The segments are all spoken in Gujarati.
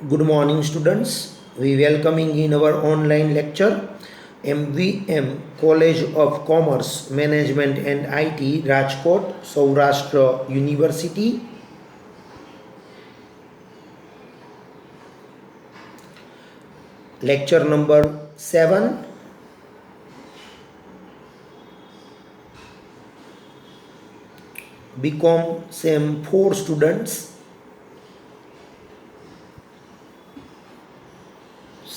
Good morning, students. We welcoming in our online lecture MVM College of Commerce, Management and IT, Rajkot, Saurashtra University. Lecture number 7. BCom SEM 4 students.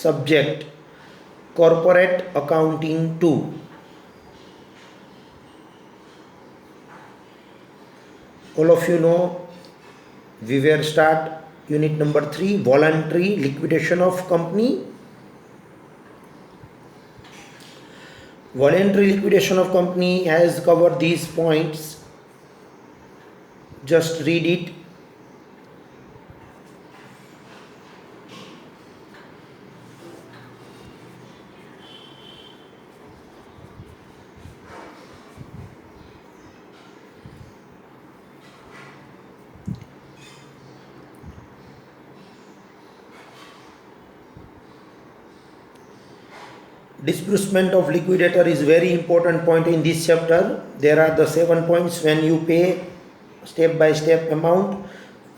Subject Corporate Accounting 2. All of you know we will start unit number 3, voluntary liquidation of company. Voluntary liquidation of company has covered these points. Just read it. Disbursement of liquidator is very important point in this chapter. There are the 7 points when you pay step by step amount.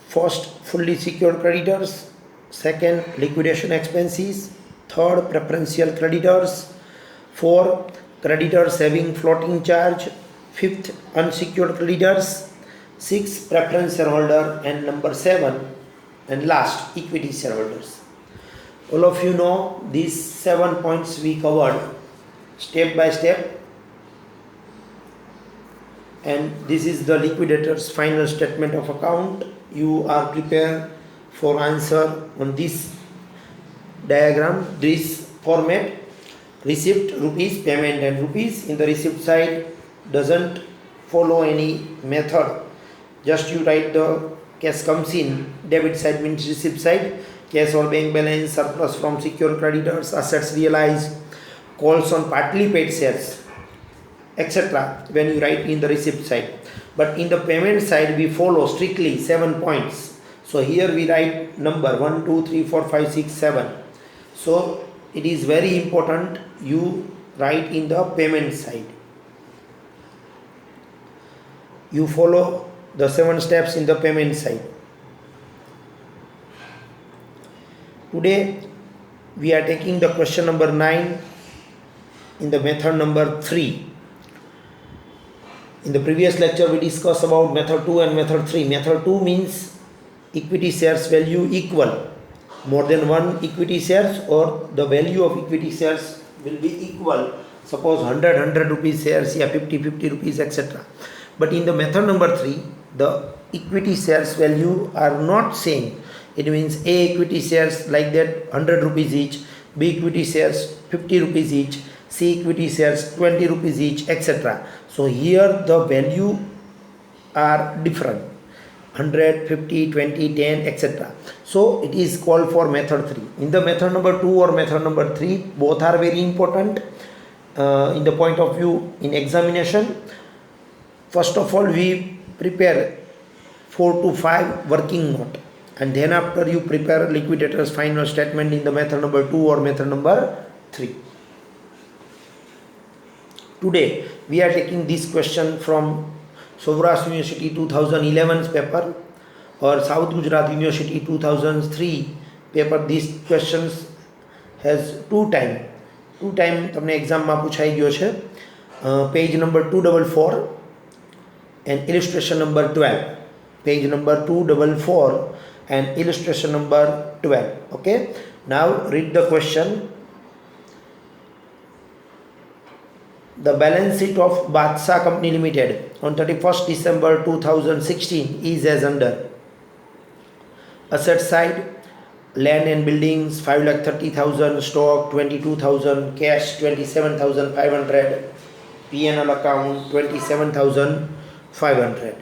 First, fully secured creditors. Second, liquidation expenses. Third, preferential creditors. Four, creditors having floating charge. Fifth, unsecured creditors. Six, preference shareholder. And number 7 and last, equity shareholders. All of you know these 7 points we covered step by step, and this is the liquidator's final statement of account. You are prepared for answer on this diagram, this format: receipt rupees, payment and rupees. In the receipt side doesn't follow any method, just you write the cash comes in. Debit side means receipt side, cash or bank balance, surplus from secured creditors, assets realized, calls on partly paid shares, etc. when you write in the receipt side. But in the payment side we follow strictly 7 points. So here we write number 1, 2, 3, 4, 5, 6, 7. So it is very important you write in the payment side. You follow the 7 steps in the payment side. Today we are taking the question number 9 in the method number 3. In the previous lecture we discussed about method 2 and method 3. Method 2 means equity shares value equal. More than one equity shares or the value of equity shares will be equal. Suppose 100 rupees shares, 50 rupees, etc. But in the method number 3, the equity shares value are not same. It means A equity shares like that 100 rupees each, B equity shares 50 rupees each, C equity shares 20 rupees each, etc. So here the value are different: 100, 50, 20, 10, etc. So it is called for method 3. In the method number 2 or method number 3, both are very important in the point of view in examination. First of all, we prepare 4 to 5 working note, and then after you prepare liquidator's final statement in the method number 2 or method number 3. Today we are taking this question from Saurashtra University 2011's paper or South Gujarat University 2003 paper. These questions has two time તમને એક્ઝામમાં પૂછાઈ ગયો છે. Page number 244 and illustration number 12. Page number 244 and illustration number 12. Okay, now read the question. The balance sheet of Badshah Company Limited on 31st December 2016 is as under: asset side, land and buildings 5,30,000, stock 22,000, cash 27,500, P&L account 27,500.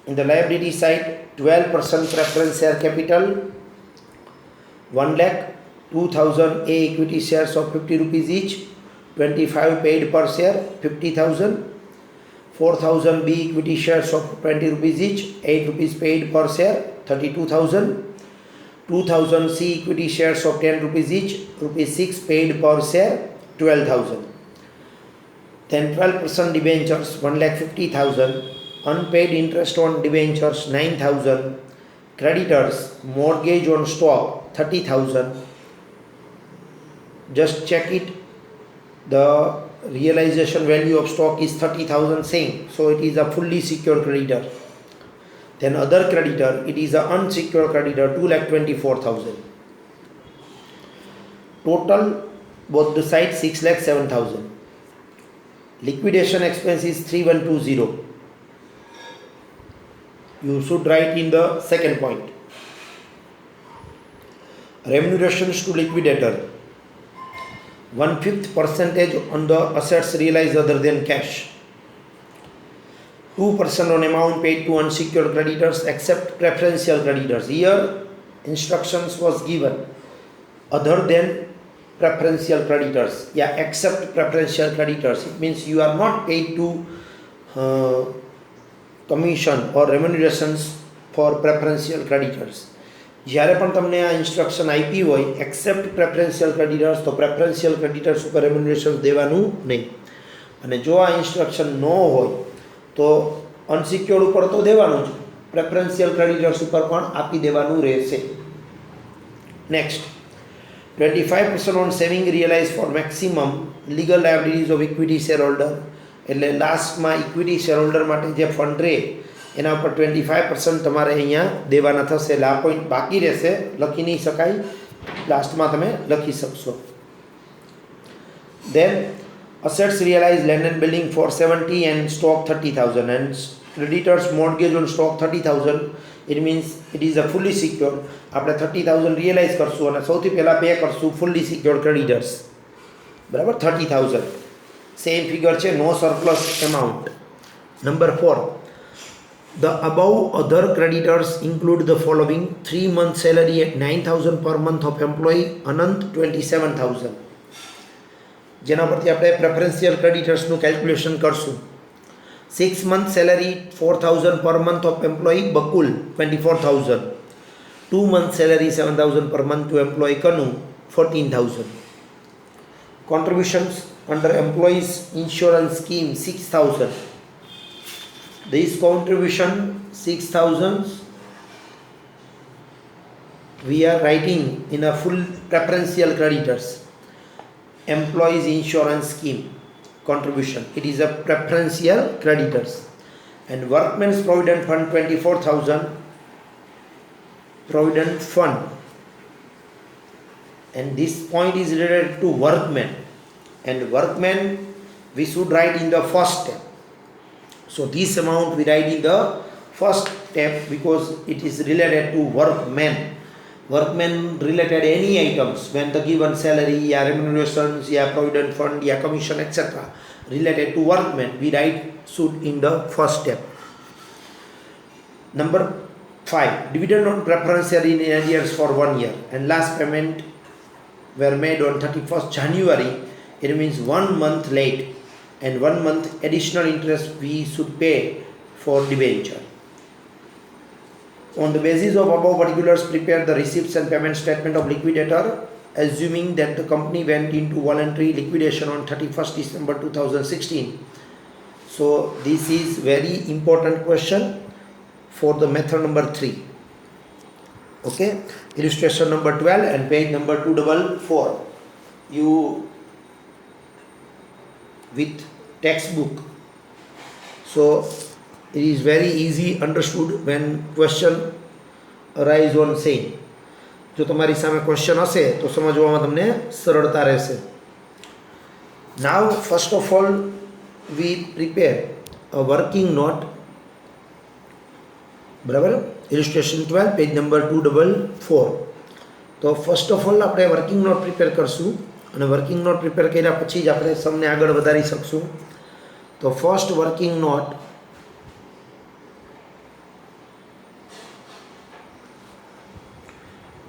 In the liability side, 12% preference share capital 1 lakh, 2,000 A equity shares of 50 rupees each, 25 paid per share 50,000, 4,000 B equity shares of 20 rupees each, 8 rupees paid per share, 32,000. 2,000 C equity shares of 10 rupees each, rupees 6 paid per share, 12,000. Then 12% debentures, 1,50,000. Unpaid interest on debentures, 9,000. Creditors, mortgage on stock, 30,000. Just check it. The realization value of stock is 30,000 same, so it is a fully secured creditor. Then other creditor, it is an unsecured creditor, 2,24,000. Total both the sides 6,07,000. Liquidation expense is 3,120. You should write in the second point. Remunerations to liquidator, 1/5 percentage on the assets realized other than cash. 2% on amount paid to unsecured creditors except preferential creditors. Here instructions was given other than preferential creditors. Yeah, except preferential creditors. It means you are not paid to commission or remunerations for preferential creditors. જ્યારે પણ તમને આ ઇન્સ્ટ્રક્શન આપી હોય એક્સેપ્ટ પ્રેફરન્શિયલ ક્રેડિટર્સ, તો પ્રેફરન્શિયલ ક્રેડિટર્સ ઉપર રેમ્યુનરેશન દેવાનું નહીં. અને જો આ ઇન્સ્ટ્રક્શન ન હોય તો અનસિક્યોર્ડ ઉપર તો દેવાનું જ, પ્રેફરન્શિયલ ક્રેડિટર્સ ઉપર પણ આપી દેવાનું રહેશે. Next, 25% on saving realize for maximum legal liabilities of equity share holder. એટલે લાસ્ટમાં ઇક્વિટી શેર હોલ્ડર માટે જે ફંડ રહે એના ઉપર 25% તમારે અહીંયા દેવાના થશે. એટલે આ પોઈન્ટ બાકી રહેશે, લખી નહીં શકાય, લાસ્ટમાં તમે લખી શકશો. દેન assets realized land and building for 70 and stock 30,000 and creditors mortgage on stock 30,000. It means it is a fully secured. આપણે 30,000 realize કરશું અને સૌથી પહેલાં પે કરશું fully secured creditors, બરાબર, 30,000 સેમ ફિગર છે, no surplus amount. Number 4, the above other creditors include the following: 3 months salary at 9,000 per month of employee, Anant 27,000. જેના પરથી આપણે પ્રેફરન્શિયલ ક્રેડિટર્સનું કેલ્ક્યુલેશન કરશું. 6 month salary 4,000 per month of employee Bakul, 24,000. 2 month salary 7,000 per month to employee Kanu, 14,000. Contributions under employees insurance scheme, 6,000. This contribution 6,000 we are writing in a full preferential creditors. Employees insurance scheme contribution, it is a preferential creditors. And workmen's provident fund, 24,000 provident fund, and this point is related to workmen, and workmen we should write in the first step. So this amount we write in the first step because it is related to workmen. Workmen related any items when the given salary, yeah, remunerations, yeah, provident fund, yeah, commission, etc. related to workmen we write should in the first step. Number 5, dividend on preferential in arrears for 1 year and last payment were made on 31st January. It means 1 month late and 1 month additional interest we should pay for debenture. On the basis of above particulars, prepare the receipts and payment statement of liquidator, assuming that the company went into voluntary liquidation on 31st December 2016. So this is very important question for the method number 3. Okay, illustration number 12 and page number 244. You with textbook. So it is very easy understood when question arise on same. જો તમારી સામે ક્વેશ્ચન હશે તો સમજવામાં તમને સરળતા રહેશે. Now first of all we prepare a working note, બરાબર, illustration 12 page number 244. તો first of all આપણે વર્કિંગ નોટ પ્રિપેર કરશું અને વર્કિંગ નોટ પ્રિપેર કર્યા પછી જ આપણે સમને આગળ વધારી શકશું. તો ફર્સ્ટ વર્કિંગ નોટ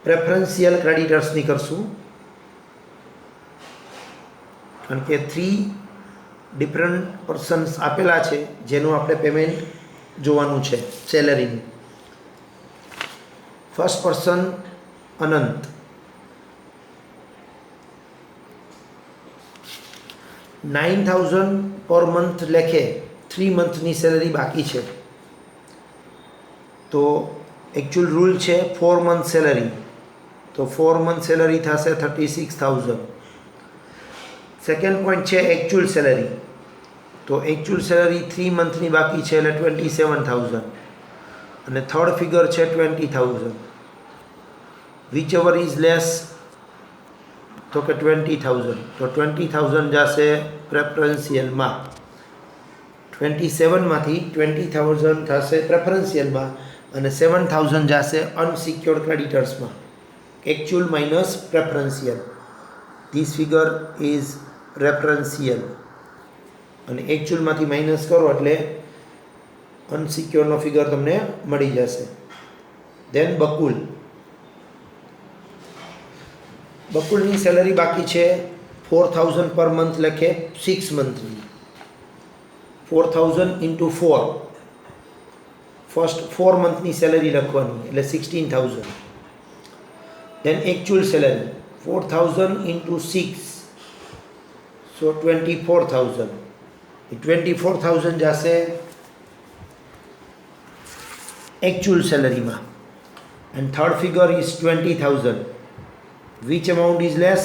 પ્રેફરન્શિયલ ક્રેડિટર્સની કરશું, કારણ કે 3 ડિફરન્ટ પર્સન્સ આપેલા છે જેનું આપણે પેમેન્ટ જોવાનું છે સેલેરીનું. ફર્સ્ટ પર્સન અનંત, 9,000 પર મંથ લેખે 3 મંથની સેલરી બાકી છે, તો એકચ્યુઅલ રૂલ છે 4 મંથ સેલરી, તો 4 મંથ સેલરી થશે 36,000. સેકન્ડ પોઈન્ટ છે એકચ્યુઅલ સેલરી, તો એકચ્યુઅલ સેલરી 3 મંથની બાકી છે એટલે 27,000, અને થર્ડ ફિગર છે 20,000. વિચ એવર ઇઝ લેસ, તો કે 20,000, તો 20,000 જશે પ્રેફરન્શિયલમાં, 27માંથી 20,000 થશે પ્રેફરન્શિયલમાં, અને 7,000 જશે અનસિક્યોર્ડ ક્રેડિટર્સમાં. Actual minus preferential, this figure is preferential, અને એકચ્યુઅલમાંથી માઇનસ કરો એટલે અનસિક્યોરનો ફિગર તમને મળી જશે. દેન બકુલની સેલરી બાકી છે 4,000 પર મંથ લેખે 6 મંથની, 4,000 ઇન્ટુ 4, ફર્સ્ટ 4 મંથની સેલરી લખવાની એટલે 16,000. Then actual salary 4,000 into 6, so 24,000, 24,000 જશે એકચ્યુઅલ સેલરીમાં, and third figure is 20,000. Which amount is less,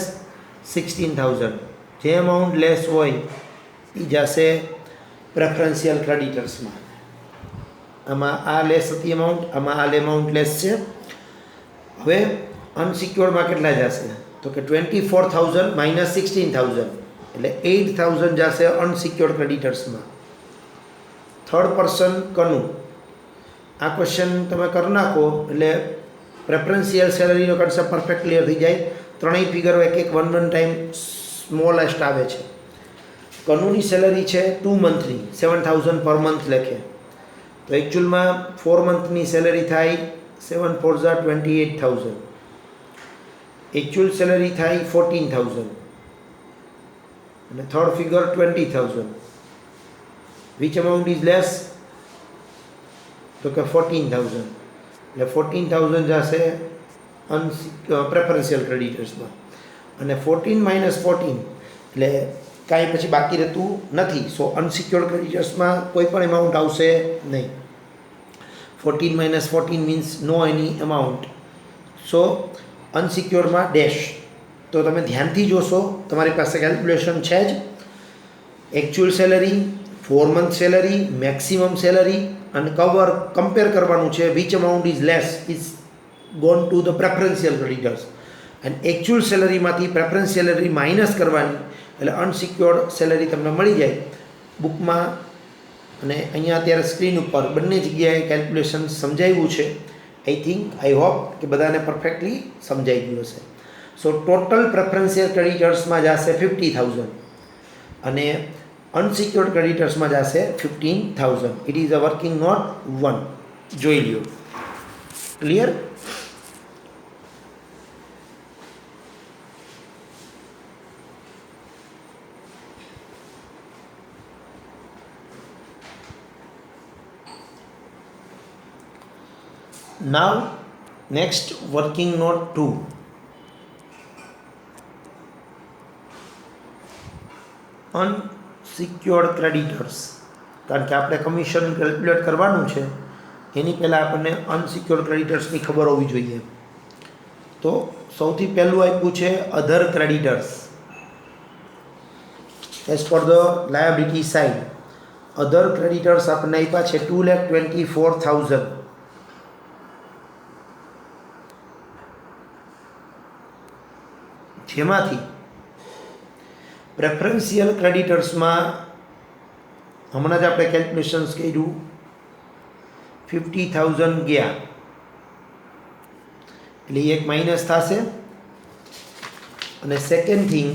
16,000. જે અમાઉન્ટ લેસ હોય એ જશે પ્રેફરન્શિયલ ક્રેડિટર્સમાં. આમાં આ લેસ હતી અમાઉન્ટ, આમાં આ અમાઉન્ટ લેસ છે. હવે અનસિક્યોર્ડમાં કેટલા જશે, તો કે 24,000 માઇનસ 16,000 એટલે 8,000 જશે અનસિક્યોર્ડ ક્રેડિટર્સમાં. થર્ડ પર્સન કનુ, આ ક્વેશ્ચન તમે કરી નાખો એટલે પ્રેફરન્શિયલ સેલરીનો કન્સેપ્ટ પરફેક્ટ ક્લિયર થઈ જાય. ત્રણેય ફિગરો એક 1 ટાઈમ સ્મોલેસ્ટ આવે છે. કનુની સેલરી છે 2 મંથની, 7,000 પર મંથ લેખે, તો એકચ્યુઅલમાં 4 મંથની સેલરી થાય 7 4 28,000, એકચ્યુઅલ સેલરી થાય 14,000, અને third figure 20,000. Which amount is less, તો કે 14,000, એટલે 14,000 જશે પ્રેફરન્શિયલ ક્રેડિટર્સમાં, અને 14 માઇનસ 14 એટલે કાંઈ પછી બાકી રહેતું નથી. સો અનસિક્યોર્ડ ક્રેડિટર્સમાં કોઈ પણ એમાઉન્ટ આવશે નહીં. 14 minus 14 means no any amount. So અનસિક્યોર્ડમાં ડેશ. તો તમે ધ્યાનથી જોશો, તમારી પાસે કેલ્ક્યુલેશન છે જ. Actual salary, 4 month salary, maximum salary, અને કમ્પેર કરવાનું છે which amount is less is gone to the preferential creditors, and actual સેલરીમાંથી પ્રેફરન્સ સેલરી માઇનસ કરવાની એટલે અનસિક્યોર્ડ સેલરી તમને મળી જાય બુકમાં. અને અહીંયા અત્યારે સ્ક્રીન ઉપર બંને જગ્યાએ કેલ્ક્યુલેશન સમજાવ્યું છે. આઈ હોપ કે બધાને પરફેક્ટલી સમજાઈ ગયું હશે. સો ટોટલ પ્રેફરન્શિયલ ક્રેડિટર્સમાં જશે 50,000 અને અનસિક્યોર્ડ ક્રેડિટર્સમાં જશે 15,000. It is a working note 1. જોઈ લ્યો. Clear? Now next working note 2. Unsecured creditors. કારણ કે આપણે કમિશન કેલ્ક્યુલેટ કરવાનું છે એની પહેલાં આપણને અનસિક્યોર્ડ ક્રેડિટર્સની ખબર હોવી જોઈએ. તો સૌથી પહેલું આપ્યું છે other creditors. As per the liability side other creditors આપણને આપ્યા છે 2,24,000. જેમાંથી પ્રેફરન્શિયલ ક્રેડિટર્સમાં હમણાં જ આપણે કેલ્ક્યુલેશન્સ કર્યું 50,000 ગયા એટલે એક માઇનસ થશે. અને second thing,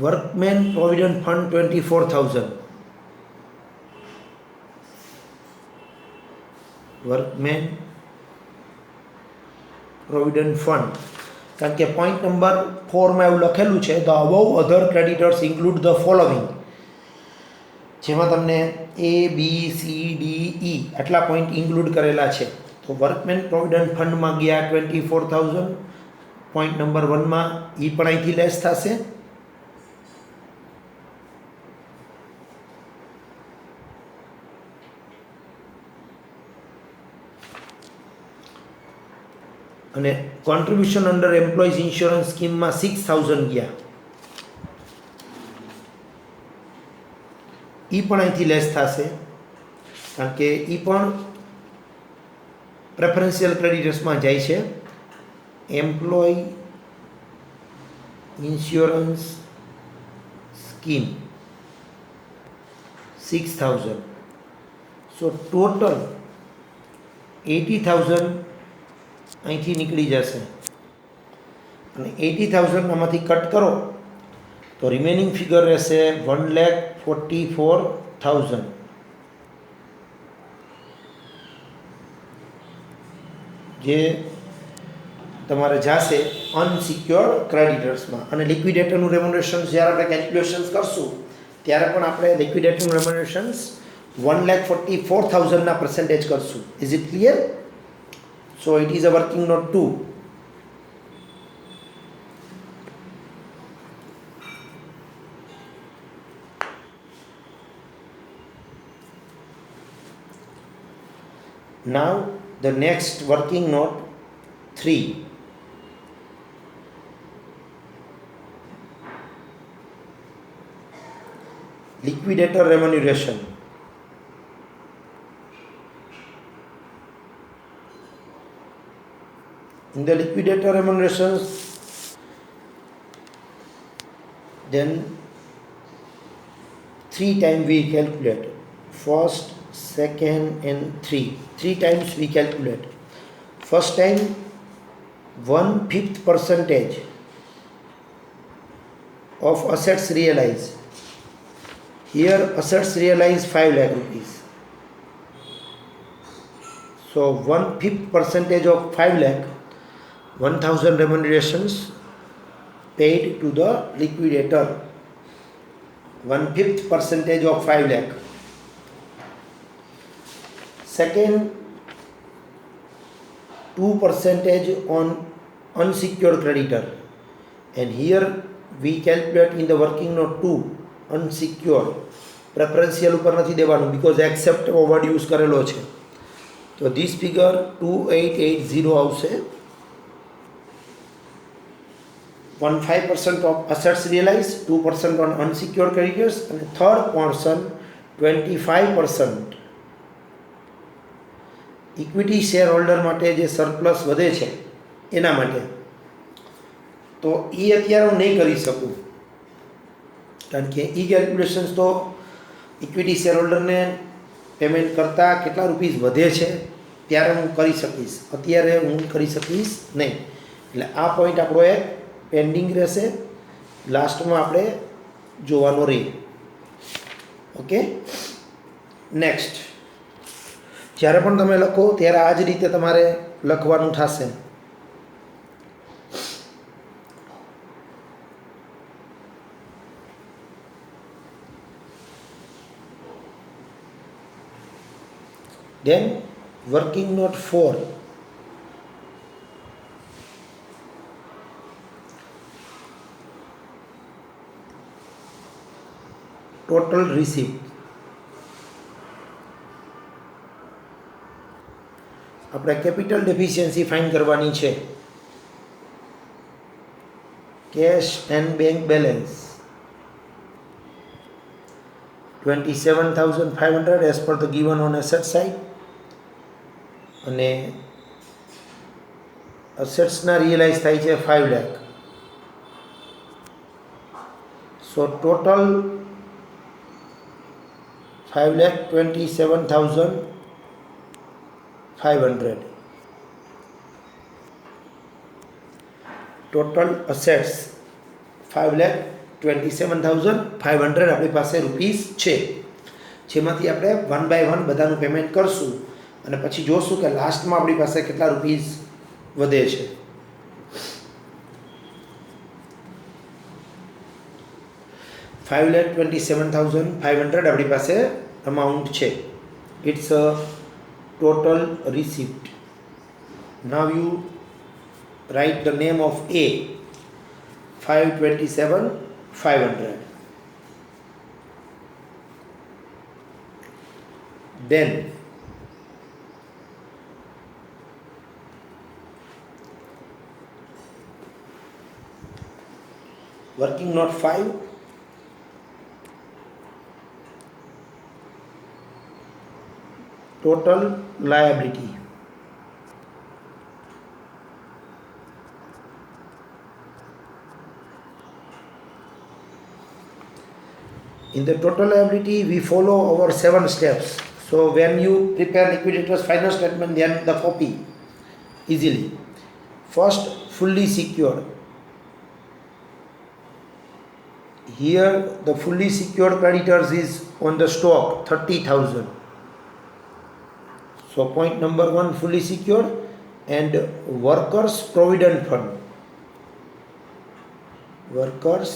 workmen provident fund 24,000. Workmen provident fund કારણ કે પોઈન્ટ નંબર 4માં એવું લખેલું છે the above other creditors include the following, જેમાં તમને A B C D E આટલા પોઈન્ટ ઇન્ક્લુડ કરેલા છે. તો વર્કમેન પ્રોવિડન્ટ ફંડમાં ગયા 24,000, પોઈન્ટ નંબર 1માં એ પણ અહીંથી લેસ થશે. અને કોન્ટ્રીબ્યુશન અંડર એમ્પ્લોઈઝ ઇન્સ્યોરન્સ સ્કીમમાં 6,000 ગયા, એ પણ અહીંથી લેસ થશે કારણ કે એ પણ પ્રેફરન્શિયલ ક્રેડિટર્સમાં જાય છે. Employ insurance scheme 6,000, so total 80,000 અહીંથી નીકળી જશે. અને 80,000 આમાંથી કટ કરો તો રિમેનિંગ ફિગર રહેશે 1,44,000, જે તમારે જશે અનસિક્યોર્ડ ક્રેડિટર્સમાં. અને લિક્વિડેટરનું રેમ્યુનરેશન જ્યારે આપણે કેલ્ક્યુલેશન્સ કરશું ત્યારે પણ આપણે લિક્વિડેટરનું રેમ્યુનરેશન્સ 1,44,000ના પર્સન્ટેજ કરશું. Is it clear? So it is a working note 2. Now the next working note 3. Liquidator remuneration. In the liquidator remunerations, then 3 times we calculate. First, second and 3. 3 times we calculate. First time 1/5 percentage of assets realized. Here assets realized 5 lakh rupees. So 1/5 percentage of 5 lakh, 1,000 remunerations paid to the liquidator. 1/5 percentage of 5 lakh. Second, 2% on unsecured creditor, and here we calculate in the working note 2 unsecured. Preferential ઉપર નથી દેવાનું because except વર્ડ યુઝ કરેલો છે. તો this figure 2880 આવશે. 15% of assets realized, 2% on unsecured creditors, and third portion 25% equity share holder માટે જે સરપ્લસ વધે છે એના માટે. તો એ અત્યારે હું નહીં કરી શકું કારણ કે એ કેલ્ક્યુલેશન્સ તો ઇક્વિટી શેર હોલ્ડરને પેમેન્ટ કરતાં કેટલા રૂપીસ વધે છે ત્યારે હું કરી શકીશ, અત્યારે હું કરી શકીશ નહીં. એટલે આ પોઈન્ટ આપણો એક પેન્ડિંગ રહેશે, લાસ્ટમાં આપણે જોવાનો રહે. Okay, next. જ્યારે પણ તમે લખો ત્યારે આ જ રીતે તમારે લખવાનું થશે. Then working note 4. Total receipt. આપણે કેપિટલ ડેફિશિયન્સી ફાઇન કરવાની છે. Cache and bank balance 27,500 as per the given on asset side, અને અસેટ્સના રિયલાઇઝ થાય છે 5 લાખ. સો ટોટલ 5,27,500. ટોટલ અસેટ્સ 5,27,500 આપણી પાસે રૂપીસ છે, જેમાંથી આપણે 1 by 1 બધાનું પેમેન્ટ કરશું અને પછી જોશું કે લાસ્ટમાં આપણી પાસે કેટલા રૂપીસ વધે છે. 5,27,500 આપણી પાસે અમાઉન્ટ છે. It's a total receipt. Now you write the name of A, 527,500. Then working note 5, total liability. In the total liability, we follow our 7 steps. So when you prepare liquidator's final statement, then the copy easily. First, fully secured. Here, the fully secured creditors is on the stock 30,000. So point number 1, fully secured, and workers provident fund. Workers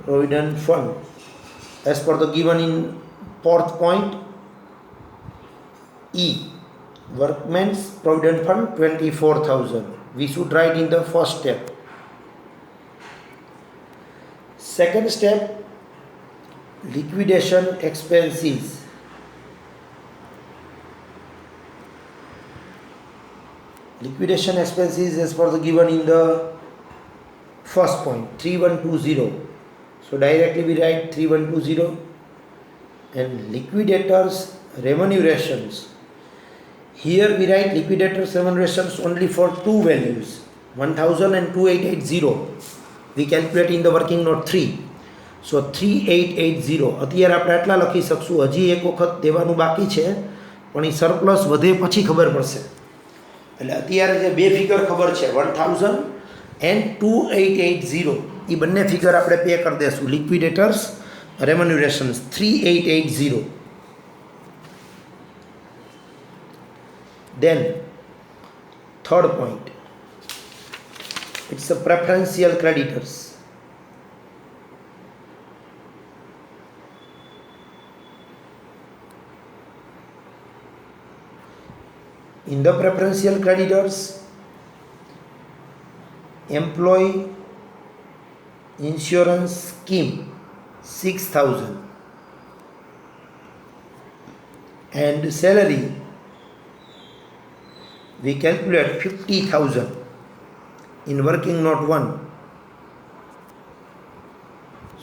provident fund, as per the given in 4th point, E, workmen's provident fund 24,000. We should write in the first step. Second step, liquidation expenses. Liquidation expenses as per the given in the first point, 3120. So directly we write 3120. And liquidators remunerations. Here we write liquidators remunerations only for 2 values, 1,000 and 2880. We calculate in the working note 3. So 3880. અત્યારે આપણે આટલા લખી શકશું. હજી એક વખત દેવાનું બાકી છે, પણ એ સરપ્લસ વધે પછી ખબર પડશે. એટલે અત્યારે જે બે ફિગર ખબર છે, 1,000 એન્ડ 2880, એ બંને ફિગર આપણે પે કરી દઈશું. લિક્વિડેટર્સ રેમ્યુનરેશન્સ 3880. Then third point, it's a preferential creditors. In the preferential creditors, employee insurance scheme 6,000 and salary we calculate 50,000 in working note 1.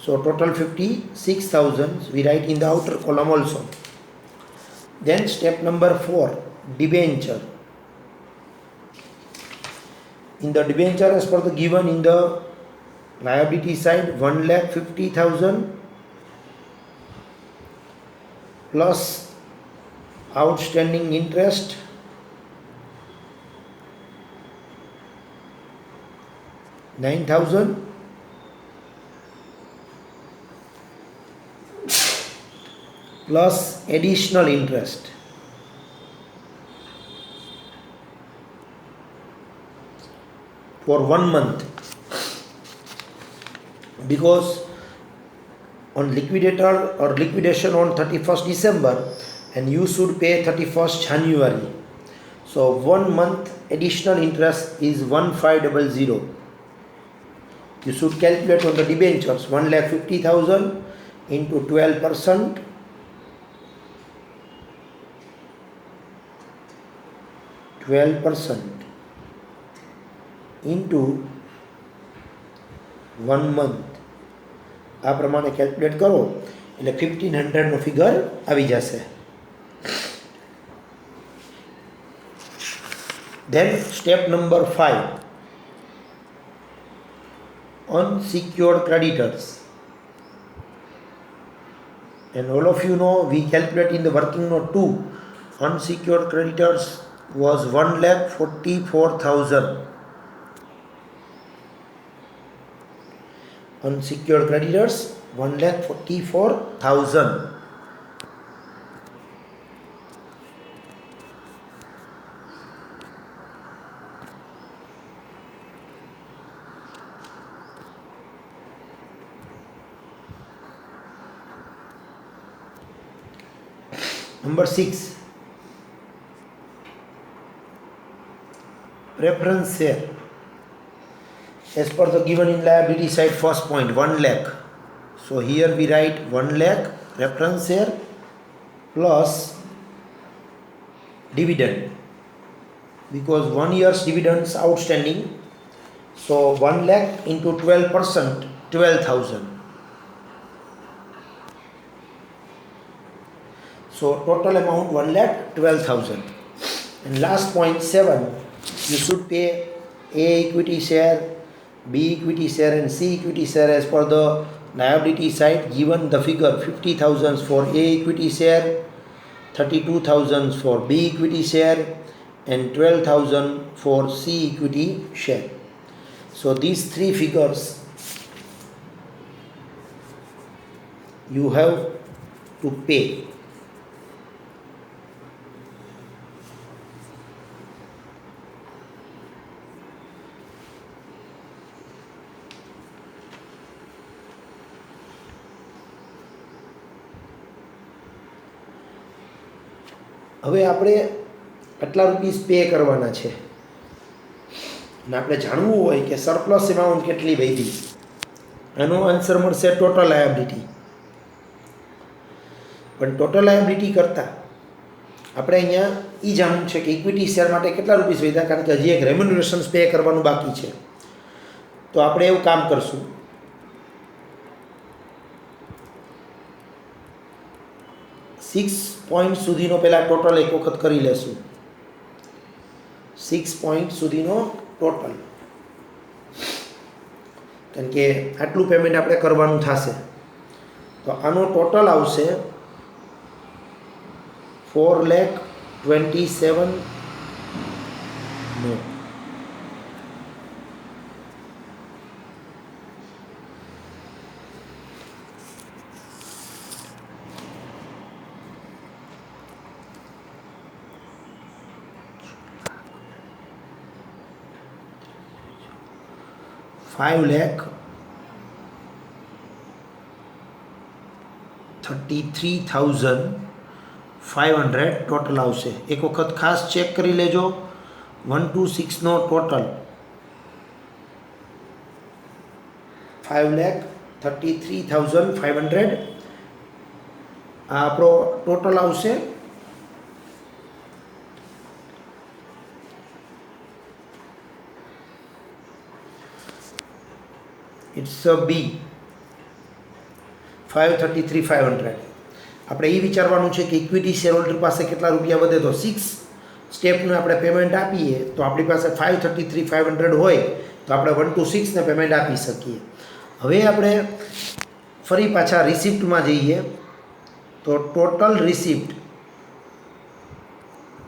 So total 56,000 we write in the outer column also. Then step number 4, debenture. In the debenture, as per the given in the liability side, 1,50,000 plus outstanding interest 9,000 plus additional interest for 1 month, because on liquidator or liquidation on 31st December and you should pay 31st January. So 1 month additional interest is 1,500. You should calculate on the debentures 1,50,000 into 12%, into 1 month. આ પ્રમાણે કેલ્ક્યુલેટ કરો એટલે 1,500નો ફિગર આવી જશે. Then step number 5, unsecured creditors. And all of you know we calculate in the working note 2. Unsecured creditors was 1,44,000. Unsecured creditors 1,44,000. Number 6, preference share. As per the given in liability side, first point 1 lakh. So here we write 1 lakh preference share plus dividend, because 1 year's dividends outstanding. So 1 lakh into 12%, 12,000. So total amount 1 lakh 12,000. And last point 7, you should pay A equity share, B equity share and C equity share as per the liability side. Given the figure 50,000 for A equity share, 32,000 for B equity share and 12,000 for C equity share. So these three figures you have to pay. હવે આપણે આટલા રૂપીસ પે કરવાના છે અને આપણે જાણવું હોય કે સરપ્લસ એમાઉન્ટ કેટલી વધી, એનો આન્સર મળશે ટોટલ લાયબિલિટી. પણ ટોટલ લાયબિલિટી કરતાં આપણે અહીંયા એ જાણવું છે કે ઇક્વિટી શેર માટે કેટલા રૂપીસ વધ્યા, કારણ કે હજી એક રેમ્યુનરેશન્સ પે કરવાનું બાકી છે. તો આપણે એવું કામ કરશું, 6 પોઈન્ટ સુધીનો પહેલાં ટોટલ એક વખત કરી લેશું. 6 પોઈન્ટ સુધીનો ટોટલ, કારણ કે આટલું પેમેન્ટ આપણે કરવાનું થશે. તો આનો ટોટલ આવશે 4,27,000. નો 5,33,500 ટોટલ આવશે. એક વખત ખાસ ચેક કરી લેજો. 126નો ટોટલ 5,33,500 આ આપણો ટોટલ આવશે. ઇટ્સ બી 5,33,500. આપણે એ વિચારવાનું છે કે ઇક્વિટી શેર હોલ્ડર પાસે કેટલા રૂપિયા વધે. તો 6 સ્ટેપનું આપણે પેમેન્ટ આપીએ તો આપણી પાસે 5,33,500 હોય તો આપણે 126ને પેમેન્ટ આપી શકીએ. હવે આપણે ફરી પાછા રિસિપ્ટમાં જઈએ તો ટોટલ રિસિપ્ટ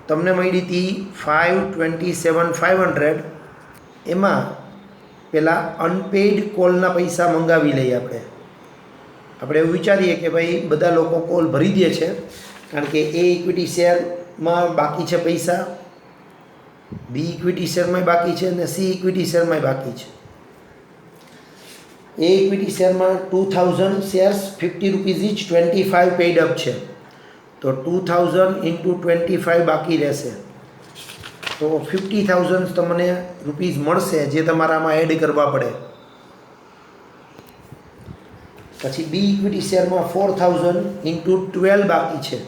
તમને મળી હતી 5,27,500. એમાં પહેલાં અનપેઇડ કોલના પૈસા મંગાવી લઈએ. આપણે એવું વિચારીએ કે ભાઈ બધા લોકો કોલ ભરી દે છે, કારણ કે એ ઇક્વિટી શેરમાં બાકી છે પૈસા, બી ઇક્વિટી શેરમાં બાકી છે અને સી ઇક્વિટી શેરમાં બાકી છે. એ ઇક્વિટી શેરમાં 2,000 shares 50 rupees each, 25 paid up છે. તો 2,000 ઇન્ટુ 25 બાકી રહેશે. તો 50,000 તમને રૂપીઝ મળશે, જે તમારામાં એડ કરવા પડે. પછી બી ઇક્વિટી શેરમાં 4,000 ઇન્ટુ 12 બાકી છે.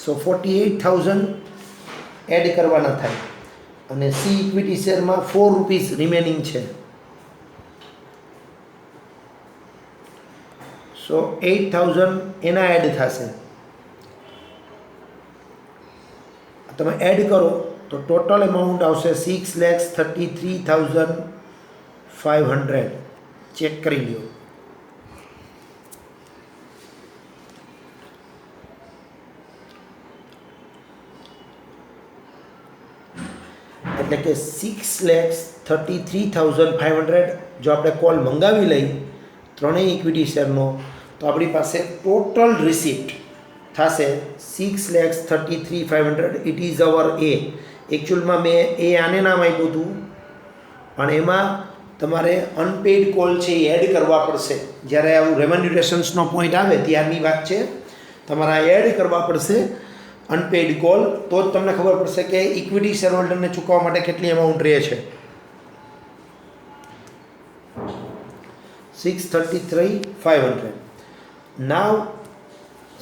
સો 48,000 એડ કરવાના થાય. અને સી ઇક્વિટી શેરમાં 4 રૂપીસ રિમેનિંગ છે. સો 8,000 એના એડ થશે. તમે એડ કરો તો ટોટલ અમાઉન્ટ આવશે 6,33,500. ચેક કરી લો. એટલે કે 6,33,500 જો આપણે કોલ મંગાવી લઈ ત્રણેય ઇક્વિટી શેરનો, તો આપણી પાસે ટોટલ રિસિપ્ટ થશે 6,33,500. ઇટ ઇઝ અવર એ. એકચ્યુઅલમાં મેં એ આને નામ આપ્યું હતું, પણ એમાં તમારે અનપેઇડ કોલ છે એ એડ કરવા પડશે. જ્યારે આવું રેમ્યુનરેશન્સનો પોઈન્ટ આવે ત્યારની વાત છે. તમારા એડ કરવા પડશે અનપેઇડ કોલ, તો જ તમને ખબર પડશે કે ઇક્વિટી શેર હોલ્ડરને ચૂકવવા માટે કેટલી અમાઉન્ટ રહે છે. 633,500. નાવ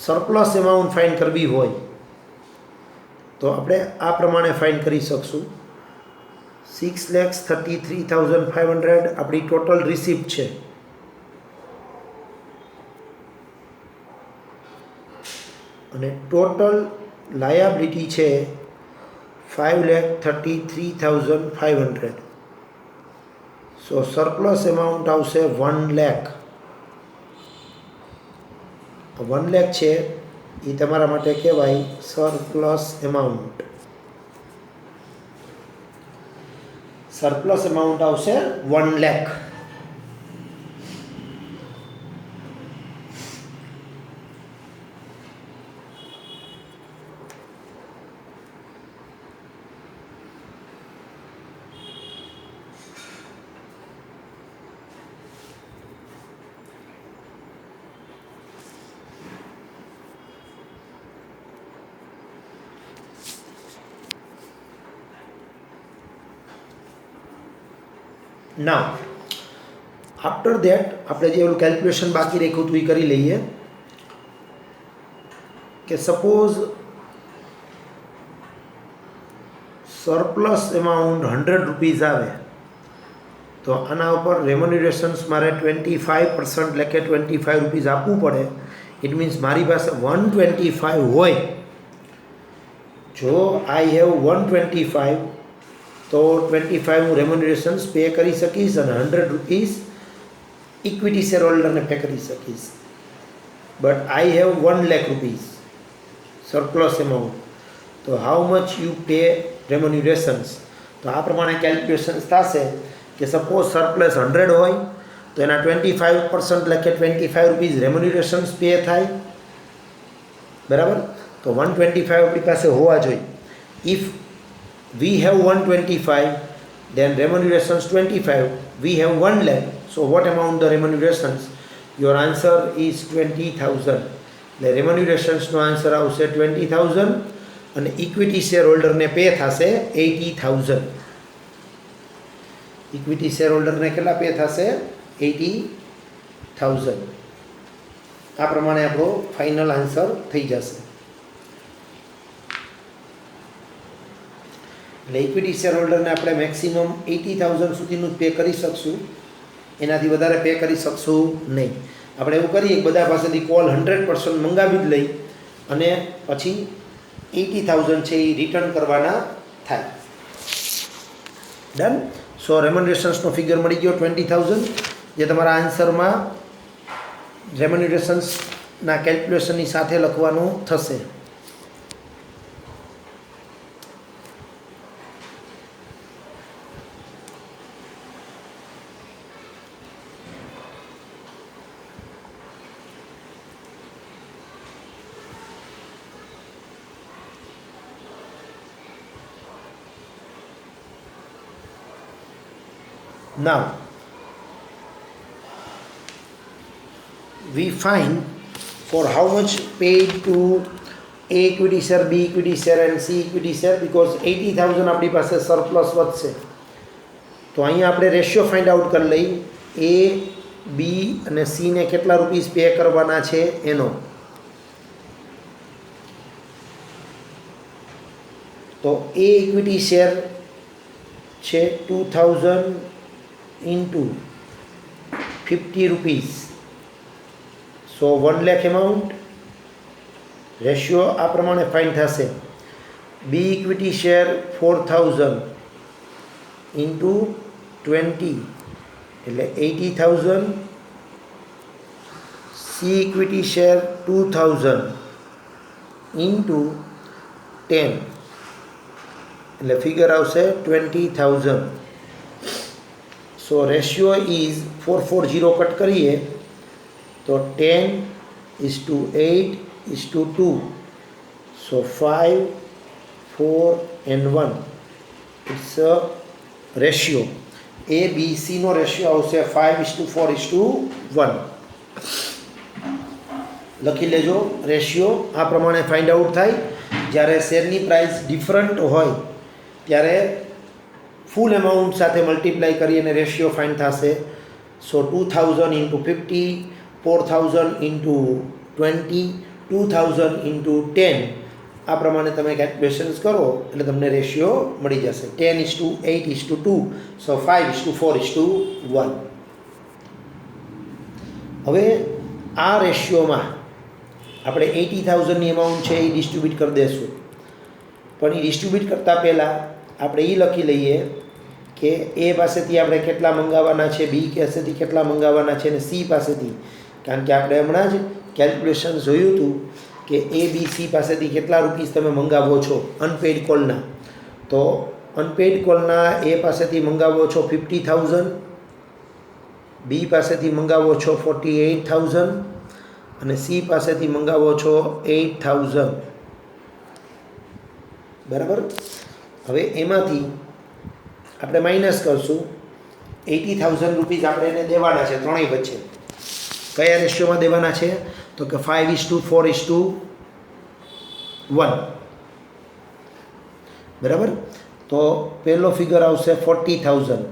સરપ્લસ એમાઉન્ટ ફાઇન કરવી હોય તો આપણે આ પ્રમાણે ફાઇન કરી શકશું. 6,33,500 આપણી ટોટલ રિસિપ્ટ છે. અને ટોટલ લાયબિલિટી છે 5,33,500. સો સરપ્લસ એમાઉન્ટ આવશે 1 લાખ. 1 લાખ છે એ તમારા માટે કહેવાય સરપ્લસ એમાઉન્ટ. સરપ્લસ એમાઉન્ટ આવશે 1 લાખ. નાવ આફ્ટર ધેટ આપણે જે ઓલું કેલ્ક્યુલેશન બાકી રાખ્યું હતું એ કરી લઈએ કે સપોઝ સરપ્લસ એમાઉન્ટ 100 રૂપીઝ આવે તો આના ઉપર રેમ્યુનરેશન્સ મારે 25% એટલે કે 25 રૂપીઝ આપવું પડે. ઇટ મીન્સ મારી પાસે 125 હોય. જો આઈ હેવ 125 તો 25 હું રેમ્યુનરેશન્સ પે કરી શકીશ અને 100 રૂપીઝ ઇક્વિટી શેર હોલ્ડરને પે કરી શકીશ. But I have 1 lakh rupees surplus amount. તો હાઉ મચ યુ પે રેમ્યુનરેશન્સ? તો આ પ્રમાણે કેલ્ક્યુલેશન્સ થશે કે સપોઝ સરપ્લસ 100 હોય તો એના 25% એટલે કે 25 રૂપીઝ રેમ્યુનરેશન્સ પે થાય. બરાબર? તો 125 આપણી પાસે હોવા જોઈએ. If we have 125, then remunerations 25, we have 1 lakh, so what amount the remunerations? Your answer is 20,000. The remunerations no answer આવશે 20,000 અને ઇક્વિટી શેર હોલ્ડરને પે થશે 80,000. ઇક્વિટી શેર હોલ્ડરને કેટલા પે થશે? 80,000. આ પ્રમાણે આપણો ફાઇનલ આન્સર થઈ જશે. એટલે ઇક્વિટી શેર હોલ્ડરને આપણે મેક્સિમમ 80,000 સુધીનું જ પે કરી શકશું, એનાથી વધારે પે કરી શકશું નહીં. આપણે એવું કરીએ કે બધા પાસેથી કોલ 100% મંગાવી જ લઈ અને પછી 80,000 છે એ રિટર્ન કરવાના થાય. ડન. સો રેમ્યુનરેશન્સનો ફિગર મળી ગયો 20,000, જે તમારા આન્સરમાં રેમ્યુનરેશન્સના કેલ્ક્યુલેશનની સાથે લખવાનું થશે. Now, we find for how much paid to A equity share, B equity share and C equity share, because 80,000 આપણી પાસે સરપ્લસ વધશે. તો અહીંયા આપણે રેશિયો ફાઇન્ડ આઉટ કરી લઈ A, B અને C ને કેટલા રૂપીસ પે કરવાના છે એનો. તો A ઇક્વિટી શેર છે 2,000 into 50 rupees, so 1 lakh amount. Ratio આ પ્રમાણે ફાઇન થશે. બી ઇક્વિટી શેર 4,000 into 20 એટલે 80,000. સી ઇક્વિટી શેર 2,000 into 10 એટલે ફિગર આવશે 20,000. સો રેશિયો ઇઝ 440 કટ કરીએ તો 10:8:2. So 5, 4 and 1 it's a ratio. A B સીનો રેશિયો આવશે 5:4:1. લખી લેજો રેશિયો આ પ્રમાણે ફાઇન્ડ આઉટ થાય. જ્યારે શેરની પ્રાઇસ ડિફરન્ટ હોય ત્યારે ફૂલ એમાઉન્ટ સાથે મલ્ટીપ્લાય કરી અને રેશિયો ફાઇન્ડ થશે. સો 2000 ઇન્ટુ 50, 4000 ઇન્ટુ 20, 2000 ઇન્ટુ 10 આ પ્રમાણે તમે કેલ્ક્યુલેશન્સ કરો એટલે તમને રેશિયો મળી જશે. 10:8:2, સો 5:4:1. હવે આ રેશિયોમાં આપણે 80,000ની અમાઉન્ટ છે એ ડિસ્ટ્રીબ્યુટ કરી દઈશું. પણ એ ડિસ્ટ્રીબ્યુટ કરતાં પહેલાં આપણે એ લખી લઈએ કે એ પાસેથી આપણે કેટલા મંગાવવાના છે, બી પાસેથી કેટલા મંગાવવાના છે અને સી પાસેથી. કારણ કે આપણે હમણાં જ કેલ્ક્યુલેશન જોયું હતું કે એ બી સી પાસેથી કેટલા રૂપીસ તમે મંગાવો છો અનપેડ કોલના. તો અનપેડ કોલના એ પાસેથી મંગાવો છો 50,000, બી પાસેથી મંગાવો છો 48,000 અને સી પાસેથી મંગાવો છો 8,000. બરાબર. હવે એમાંથી આપણે માઇનસ કરશું. 80,000 રૂપીસ આપણે એને દેવાના છે ત્રણેય વચ્ચે. કયા રેશિયોમાં દેવાના છે? તો કે 5:4:1. બરાબર. તો પહેલો ફિગર આવશે 40,000.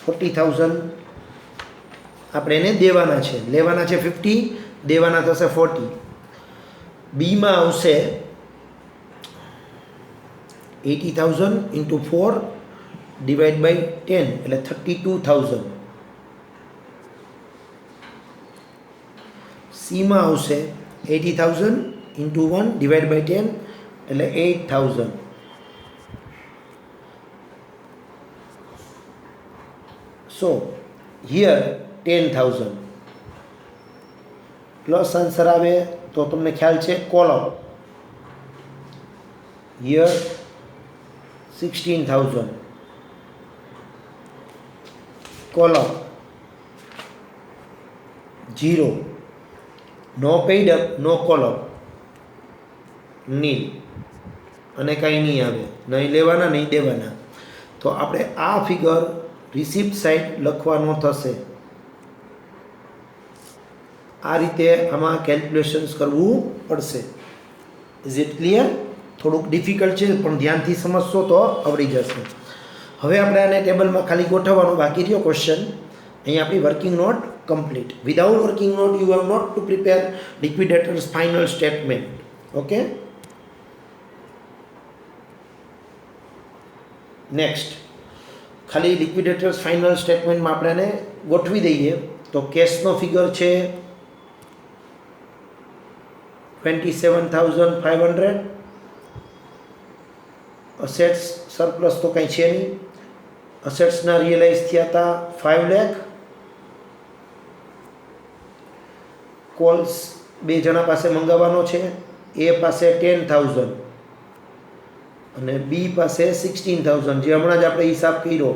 40,000 આપણે એને દેવાના છે. લેવાના છે 50, દેવાના થશે 40. બીમાં આવશે 80,000 ઇન્ટુ 4 ડિવાઈડ બાય 10 એટલે 32,000. સીમાં આવશે 80,000 ઇન્ટુ 1 ડિવાઈડ બાય 10 એટલે 8,000. સો હિયર 10,000 પ્લસ આન્સર આવે તો તમને ખ્યાલ છે column. Here 16,000 column 0, no paid up, no column, nil અને કાંઈ નહીં આવે, નહીં લેવાના નહીં દેવાના. તો આપણે આ ફિગર રિસિપ્ટ સાઇડ લખવાનો થશે. આ રીતે આમાં કેલ્ક્યુલેશન્સ કરવું પડશે. Is it clear? થોડુંક ડિફિકલ્ટ છે પણ ધ્યાનથી સમજશો તો આવડી જશે. હવે આપણે આને ટેબલમાં ખાલી ગોઠવવાનો બાકી રહ્યો ક્વેશ્ચન. અહીં આપણી working note complete. Without working note you have not to prepare liquidators final statement. Okay. Next ખાલી લિક્વિડેટર્સ ફાઇનલ સ્ટેટમેન્ટમાં આપણે એને ગોઠવી દઈએ. તો કેશનો ફિગર છે 27,500. અસેટ્સ સરપ્લસ તો કંઈ છે નહીં. અસેટ્સના રિયલાઇઝ થયા હતા 5 લાખ. કોલ્સ 2 જણા પાસે મંગાવવાનો છે. એ પાસે 10,000 અને બી પાસે 16,000 જે હમણાં જ આપણે હિસાબ કર્યો.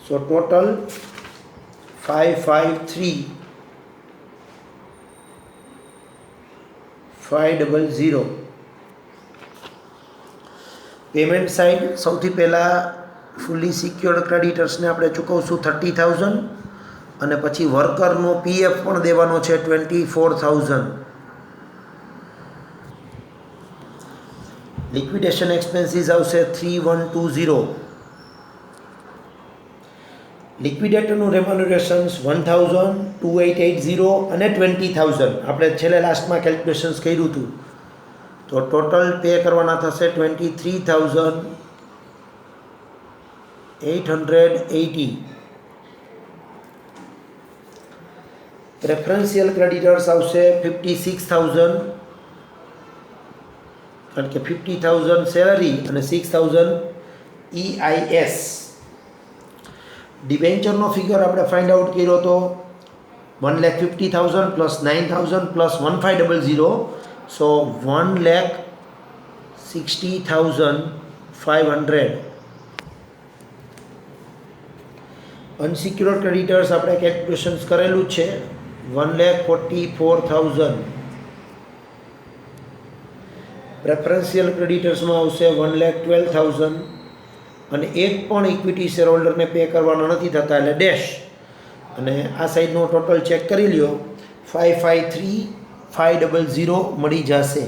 સો ટોટલ 553,500. પેમેન્ટ સાઇડ સૌથી પહેલાં ફૂલી સિક્યોર્ડ ક્રેડિટર્સને આપણે ચૂકવશું 30,000 અને પછી વર્કરનો પીએફ પણ દેવાનો છે 24,000. લિક્વિડેશન એક્સપેન્સીસ આવશે 3,120. લિક્વિડેટરનું રેમ્યુનરેશન્સ 1,000, 2,880 અને 20,000. આપણે છેલ્લે લાસ્ટમાં કેલ્ક્યુલેશન્સ કર્યું હતું. તો ટોટલ પે કરવાના થશે 23,880. પ્રેફરન્શિયલ ક્રેડિટર્સ આવશે 56,000 કારણ કે 50,000 સેલરી અને 6,000 EIS. ડિબેન્ચરનો ફિગર આપણે ફાઇન્ડ આઉટ કર્યો હતો 1,50,000 પ્લસ 9,000 પ્લસ 1,500. સો 1,60,500. અનસિક્યોર્ડ ક્રેડિટર્સ આપણે કેલ્ક્યુલેશન્સ કરેલું જ છે 1,44,000. પ્રેફરન્શિયલ ક્રેડિટર્સમાં આવશે 1,12,000 અને એક પણ ઇક્વિટી શેર હોલ્ડરને પે કરવાના નથી થતા એટલે ડેશ. અને આ સાઈડનો ટોટલ ચેક કરી લ્યો 553,500 મળી જશે.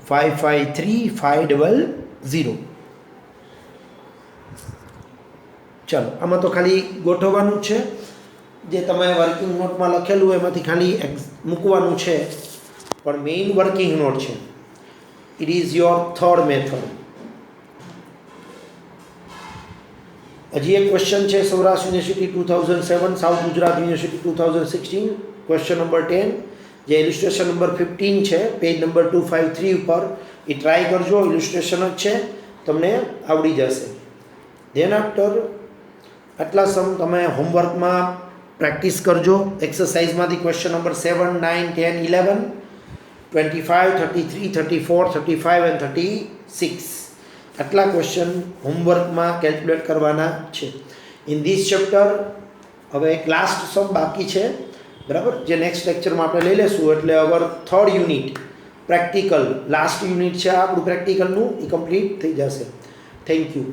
553,500. ચાલો આમાં તો ખાલી ગોઠવવાનું જ છે, જે તમે વર્કિંગ નોટમાં લખેલું હોય એમાંથી ખાલી મૂકવાનું છે, પણ મેઇન વર્કિંગ નોટ છે. It is your third method. હજી એક ક્વેશ્ચન છે Saurashtra university 2007, south Gujarat university 2016, question number 10, જે ઇલિસ્ટ્રેશન નંબર 15 છે, પેજ નંબર 253 ઉપર. એ ટ્રાય કરજો, ઇલિસ્ટ્રેશન જ છે, તમને આવડી જશે. ધેન આફ્ટર આટલા સમ તમે હોમવર્કમાં પ્રેક્ટિસ કરજો. એક્સરસાઇઝમાંથી ક્વેશ્ચન નંબર 7, 9, 10, 11, 25, 33, 34, 35 એન્ડ 36 આટલા ક્વેશ્ચન હોમવર્કમાં કેલ્ક્યુલેટ કરવાના છે. ઇન ધીસ ચેપ્ટર હવે એક લાસ્ટ સમ બાકી છે, બરાબર, જે નેક્સ્ટ લેક્ચરમાં આપણે લઈ લેશું. એટલે our third unit practical, last unit છે આપણું પ્રેક્ટિકલનું, એ કમ્પ્લીટ થઈ જશે. Thank you.